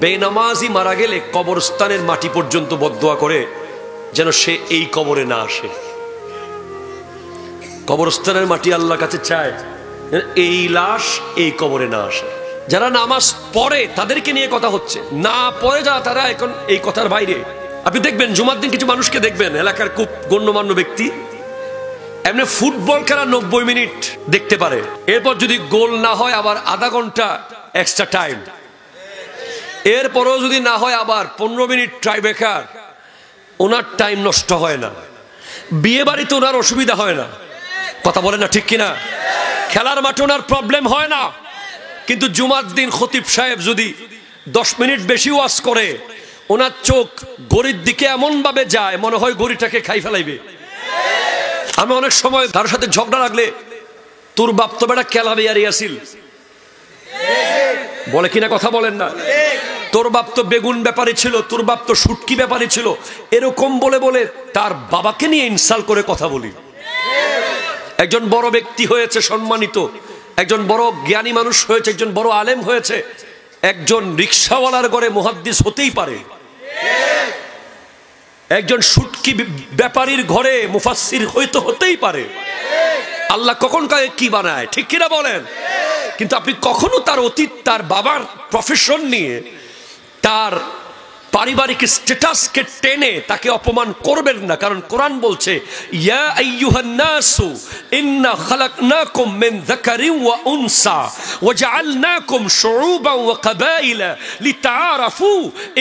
বেনামাজি মারা গেলে কবরস্থানের মাটি পর্যন্ত বদদোয়া করে যেন সে এই কবরে না আসে। কবরস্থানের মাটি আল্লাহর কাছে চায় এই লাশ এই কবরে না আসে। যারা নামাজ পড়ে তাদেরকে নিয়ে কথা হচ্ছে, না পড়ে যারা তারা এখন এই কথার বাইরে। আপনি দেখবেন জুমার দিন কিছু মানুষকে দেখবেন এলাকার খুব গণ্যমান্য ব্যক্তি এমনি ফুটবল খেলা 90 মিনিট দেখতে পারে, এরপর যদি গোল না হয় আবার আধা ঘন্টা এক্সট্রা টাইম, এরপরও যদি না হয় আবার 15 মিনিট ট্রাইব্রেকার। ওনার টাইম নষ্ট হয় না, বিয়ে বাড়িতে ওনার অসুবিধা হয় না, কথা বলে না ঠিক কিনা? খেলার মাঠে ওনার প্রবলেম হয় না। কিন্তু জুমার দিন খতিব সাহেব যদি 10 মিনিট বেশি ওয়াজ করে, ওনার চোখ গড়ির দিকে এমন ভাবে যায় মনে হয় গড়িটাকে খাই ফেলাইবে। আমি অনেক সময় তার সাথে ঝগড়া লাগলে, তোর বাপ তো বেটা খেলা বিয়ারি আসিল বলে কিনা, কথা বলেন না? তোর বাপ তো বেগুন ব্যাপারী ছিল, তোর বাপ তো শুটকি ব্যাপারী ছিল, এরকম বলে বলে তার বাবাকে নিয়ে ইনসাল্ট করে কথা বলি। একজন বড় ব্যক্তি হয়েছে, সম্মানিত একজন বড় জ্ঞানী মানুষ হয়েছে, একজন বড় আলেম হয়েছে, একজন রিকশাওয়ালার ঘরে মুহাদ্দিস হতেই পারে, একজন শুটকি ব্যাপারীর ঘরে মুফাসসির হতেই পারে। আল্লাহ কখন কাকে কি বানায়, ঠিক কিনা বলেন? কিন্তু আপনি কখনো তার অতীত, তার বাবার প্রফেশন নিয়ে, তার পারিবারিক স্ট্যাটাসকে টেনে তাকে অপমান করবেন না। কারণ কোরআন বলছে, ইয়া আইয়ুহান নাসু ইন্না খালাকনাকুম মিন যাকারিন ওয়া উনসা ওয়া জাআলনাকুম শুউবান ওয়া কাবাইলা লিতাআরাফু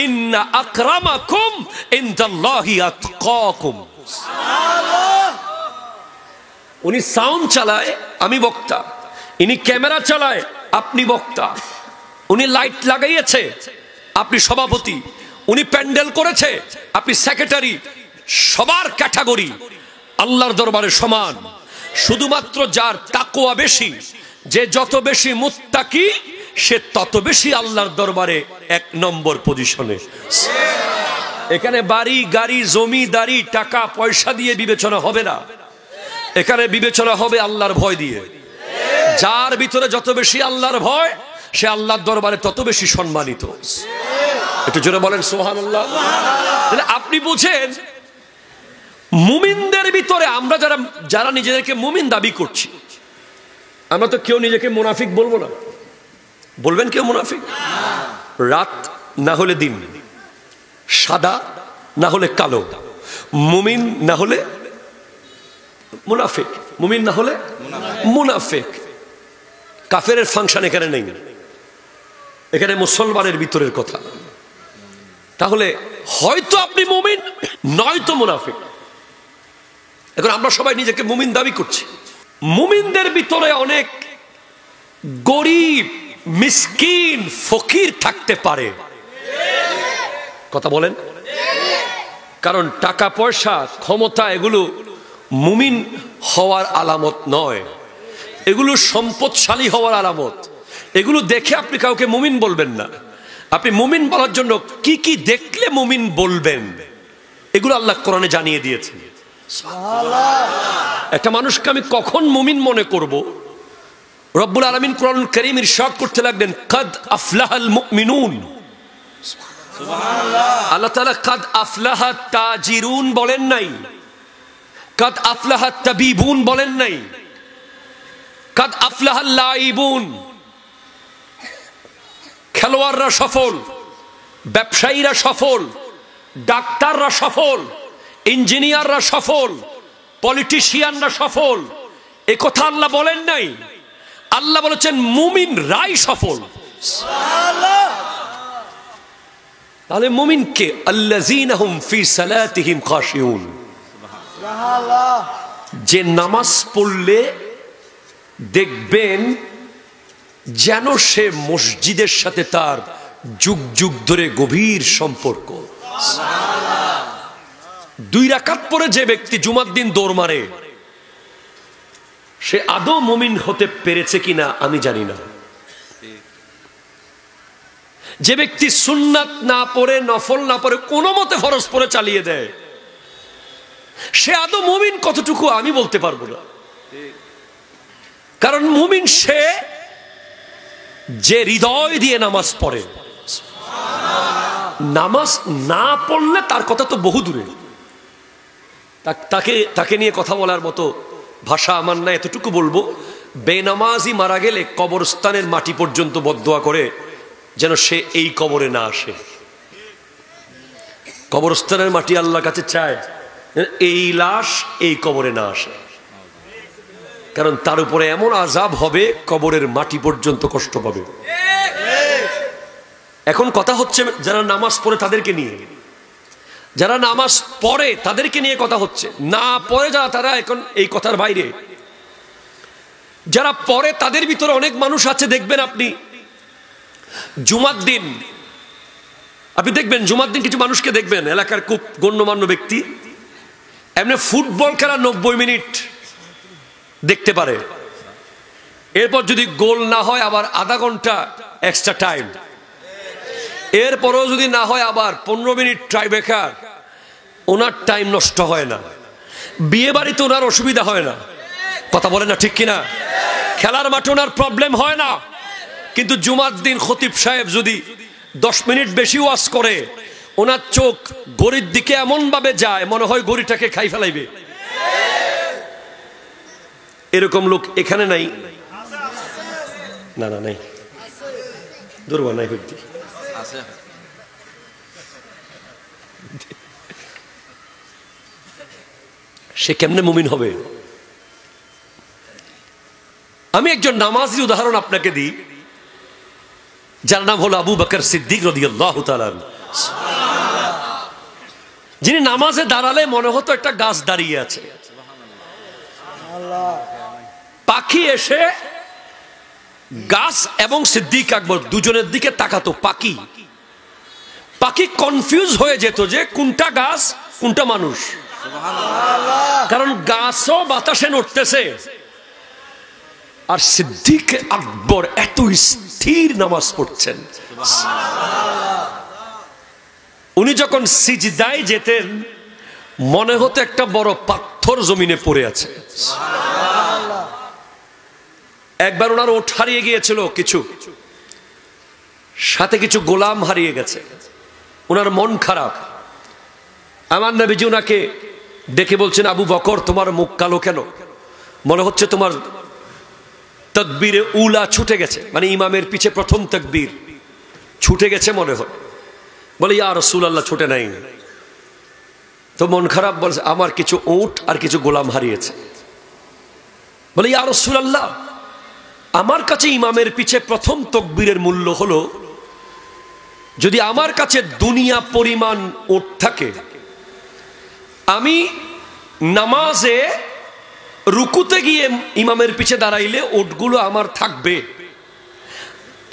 ইন্না আকরামাকুম ইনদাল্লাহি আতকাকুম। সুবহানাল্লাহ। উনি সাউন্ড চালায়, আমি বক্তা। ইনি ক্যামেরা চালায়, আপনি বক্তা। উনি লাইট লাগাইয়েছে, আপনি সভাপতি। উনি প্যান্ডেল করেছে, আপনি সেক্রেটারি। সবার ক্যাটাগরি আল্লাহর দরবারে সমান। শুধুমাত্র যার তাকওয়া বেশি, যে যত বেশি মুত্তাকি, সে তত বেশি আল্লাহর দরবারে 1 নম্বর পজিশনে। এখানে বাড়ি গাড়ি জমিদারি টাকা পয়সা দিয়ে বিবেচনা হবে না, এখানে বিবেচনা হবে আল্লাহর ভয় দিয়ে। যার ভিতরে যত বেশি আল্লাহর ভয়, সে আল্লাহর দরবারে তত বেশি সম্মানিত। একটু জোরে বলেন সুবহানাল্লাহ। আপনি বুঝেন, মুমিনদের ভিতরে আমরা যারা নিজেদেরকে মুমিন দাবি করছি, আমরা তো কেউ নিজেকে মুনাফিক বলবো না। বলবেন কেউ মুনাফিক? রাত না হলে দিন, সাদা না হলে কালো, মুমিন না হলে মুনাফিক, মুমিন না হলে মুনাফিক। কাফেরের ফাংশন এখানে নেই, এখানে মুসলমানের ভিতরের কথা। তাহলে হয়তো আপনি মুমিন, নয়তো মুনাফিক। এখন আমরা সবাই নিজেকে মুমিন দাবি করছি। মুমিনদের ভিতরে অনেক গরিব, মিসকিন, ফকির থাকতে পারে, কথা বলেন? কারণ টাকা পয়সা, ক্ষমতা, এগুলো মুমিন হওয়ার আলামত নয়, এগুলো সম্পদশালী হওয়ার আলামত। এগুলো দেখে আপনি কাউকে মুমিন বলবেন না। আপনি মুমিন বলার জন্য কি কি দেখলে মুমিন বলবেন, এগুলো আল্লাহ কোরআনে জানিয়ে দিয়েছেন। একটা মানুষকে আমি কখন মুমিন মনে করব, রব্বুল আলামিন কোরআনুল কারীম ইরশাদ করতে লাগলেন, কাদ আফলাহাল মুমিনুন। আল্লাহ তাআলা কাদ আফলাহা তাজিরুন বলেন নাই, কাদ আফলাহা তাবিবুন বলেন নাই, কাদ আফলাহাল লাইবুন। খেলোয়াড়রা সফল, ব্যবসায়ীরা সফল, ডাক্তাররা সফল, ইঞ্জিনিয়াররা সফল, পলিটিশিয়ানরা সফল, এ কথা আল্লাহ বলেন নাই। আল্লাহ বলেছেন মুমিন রাই সফল। তাহলে মুমিন কে? আল্লাযীনা হুম ফি সালাতিহিম খাশিউন। যে নামাজ পড়লে দেখবেন যেন সে মসজিদের সাথে তার যুগ যুগ ধরে গভীর সম্পর্ক। 2 রাকাত পরে যে ব্যক্তি জুমার দিন দৌড় মারে, সে আদৌ মুমিন হতে পেরেছে কিনা আমি জানি না। যে ব্যক্তি সুন্নাত না পড়ে, নফল না পড়ে, কোনো মতে ফরজ পড়ে চালিয়ে দেয়, সে আদৌ মুমিন কতটুকু আমি বলতে পারবো না। কারণ মুমিন সে যে হৃদয় দিয়ে নামাজ পড়ে। নামাজ না পড়লে তার কথা তো বহু দূরে, তাকে নিয়ে কথা বলার মতো ভাষা আমার না। এতটুকু বলবো, বেনামাজি মারা গেলে কবরস্থানের মাটি পর্যন্ত বদদোয়া করে যেন সে এই কবরে না আসে। কবরস্থানের মাটি আল্লাহর কাছে চায় এই লাশ এই কবরে না আসে, কারণ তার উপরে এমন আযাব হবে কবরের মাটি পর্যন্ত কষ্ট পাবে। এখন কথা হচ্ছে যারা নামাজ পড়ে তাদেরকে নিয়ে, যারা নামাজ পড়ে তাদেরকে নিয়ে কথা হচ্ছে। না পড়ে যারা, তারা এখন এই কথার বাইরে। যারা পড়ে তাদের ভিতরে অনেক মানুষ আছে, দেখবেন আপনি জুমার দিন, আপনি দেখবেন জুমার দিন কিছু মানুষকে দেখবেন এলাকার খুব গণ্যমান্য ব্যক্তি এমনি ফুটবল খেলা 90 মিনিট দেখতে পারে, এরপর যদি গোল না হয় আবার আধা ঘন্টা এক্সট্রা টাইম, এরপরও যদি না হয় আবার 15 মিনিট টাই ব্রেকার। ওনার টাইম নষ্ট হয় না, বিয়ে বাড়িতে ওনার অসুবিধা হয় না, কথা বলে না ঠিক কিনা? খেলার মাঠে ওনার প্রবলেম হয় না। কিন্তু জুমার দিন খতিব সাহেব যদি 10 মিনিট বেশি ওয়াজ করে, ওনার চোখ গড়ির দিকে এমন ভাবে যায় মনে হয় গড়িটাকে খাই ফেলাইবে। এরকম লোক এখানে নাই? না না নাই, দুর্বা নাই হইতে আছে। সে কেমনে মুমিন হবে? আমি একজন নামাজি উদাহরণ আপনাকে দিই, যার নাম হলো আবু বকর সিদ্দিক রাদিয়াল্লাহু তাআলা, যিনি নামাজে দাঁড়ালে মনে হতো একটা গাছ দাঁড়িয়ে আছে। পাখি এসে গাছ এবং সিদ্দিক আকবর দুজনের দিকে তাকাতো। পাখি কনফিউজ হয়ে যেত যে কোনটা গাছ কোনটা মানুষ, কারণ গাছও বাতাসে নড়তেছে। আর সিদ্দিক আকবর এত স্থির নামাজ পড়ছেন, উনি যখন সিজদায় যেতেন মনে হতো একটা বড় পাথর জমিনে পড়ে আছে। একবার ওনার ওঠ হারিয়ে গিয়েছিল, কিছু সাথে কিছু গোলাম হারিয়ে গেছে, ওনার মন খারাপ। আমার নবীজি ওনাকে ডেকে বলছেন, আবু বকর তোমার মুখ কালো কেন? মনে হচ্ছে তোমার তাকবীরে উলা ছুটে গেছে, মানে ইমামের পিছে প্রথম তাকবীর ছুটে গেছে মনে হয়। বলে ইয়া রাসূলুল্লাহ, ছুটে নাই তো। মন খারাপ বলছে, আমার কিছু উট আর কিছু গোলাম হারিয়েছে। বলে ইয়া রাসূলুল্লাহ, আমার কাছে ইমামের পিছে প্রথম তাকবীরের মূল্য হলো, যদি আমার কাছে দুনিয়া পরিমাণ উট থাকে, আমি নামাজে রুকুতে গিয়ে ইমামের পিছে দাঁড়াইলে ওটগুলো আমার থাকবে,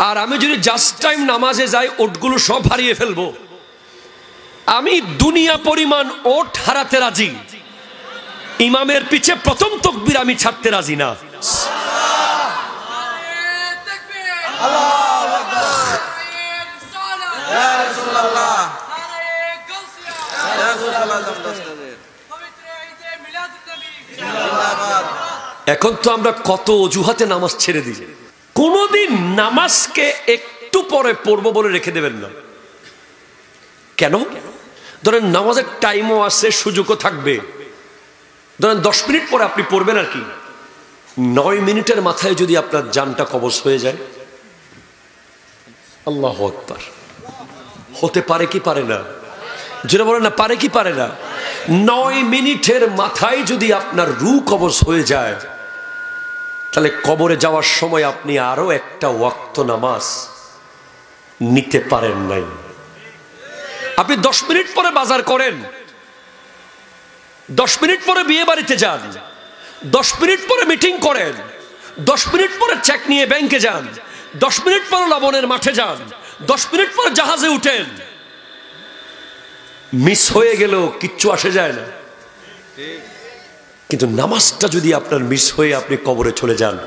আর আমি যদি জাস্ট টাইম নামাজে যাই ওটগুলো সব হারিয়ে ফেলবো। আমি দুনিয়া পরিমাণ ওট হারাতে রাজি, ইমামের পিছে প্রথম তাকবীর আমি ছাড়তে রাজি না। এখন তো আমরা কত অজুহাতে নামাজ ছেড়ে দিই। কোনদিন নামাজকে একটু পরে পড়বো বলে রেখে দেবেন না। কেন? ধরেন নামাজের টাইমও আছে, সুযোগও থাকবে, ধরেন 10 মিনিট পরে আপনি পড়বেন আর কি, 9 মিনিটের মাথায় যদি আপনার জানটা কবজ হয়ে যায়, আল্লাহু আকবার। হতে পারে কি পারে না? যেটা বলেন না, পারে কি পারে না? 9 মিনিটের মাথায় যদি আপনার রূহ কবজ হয়ে যায়, তাহলে কবরে যাওয়ার সময় আপনি আরো একটা ওয়াক্ত নামাজ নিতে পারেন নাই। আপনি 10 মিনিট পরে বাজার করেন, 10 মিনিট পরে বিয়ে বাড়িতে যান, 10 মিনিট পরে মিটিং করেন, 10 মিনিট পরে চেক নিয়ে ব্যাংকে যান, 10 মিনিট পরে লবণের মাঠে যান, 10 মিনিট পরে জাহাজে উঠেন, মিস হয়ে গেল কিচ্ছু আসে যায় না। কিন্তু নামাজটা যদি আপনার মিস হয়ে আপনি কবরে চলে যান,